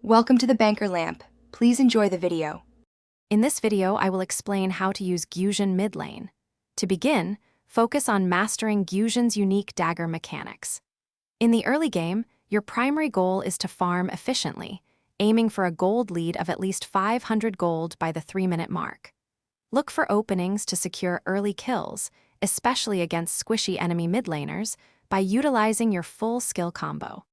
Welcome to the Banker Lamp. Please enjoy the video. In this video, I will explain how to use Gusion mid lane. To begin, focus on mastering Gusion's unique dagger mechanics. In the early game, your primary goal is to farm efficiently, aiming for a gold lead of at least 500 gold by the 3-minute mark. Look for openings to secure early kills, especially against squishy enemy mid laners, by utilizing your full skill combo.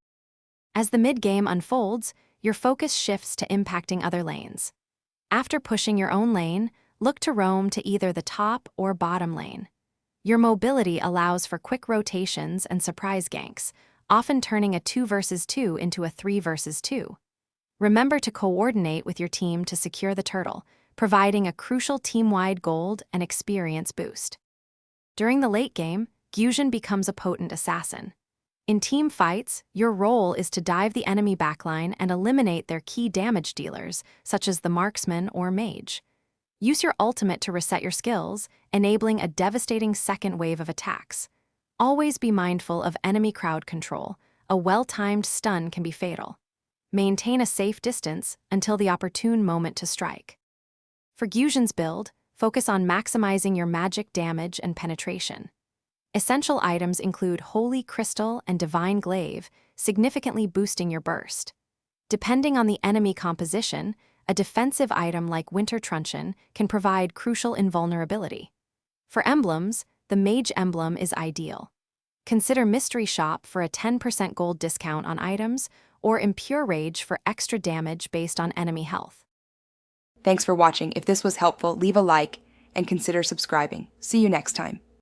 As the mid-game unfolds, your focus shifts to impacting other lanes. After pushing your own lane, look to roam to either the top or bottom lane. Your mobility allows for quick rotations and surprise ganks, often turning a 2 versus 2 into a 3 versus 2. Remember to coordinate with your team to secure the turtle, providing a crucial team-wide gold and experience boost. During the late game, Gusion becomes a potent assassin. In team fights, your role is to dive the enemy backline and eliminate their key damage dealers, such as the marksman or mage. Use your ultimate to reset your skills, enabling a devastating second wave of attacks. Always be mindful of enemy crowd control. A well-timed stun can be fatal. Maintain a safe distance until the opportune moment to strike. For Gusion's build, focus on maximizing your magic damage and penetration. Essential items include Holy Crystal and Divine Glaive, significantly boosting your burst. Depending on the enemy composition, a defensive item like Winter Truncheon can provide crucial invulnerability. For emblems, the Mage emblem is ideal. Consider Mystery Shop for a 10% gold discount on items, or Impure Rage for extra damage based on enemy health. Thanks for watching. If this was helpful, leave a like and consider subscribing. See you next time.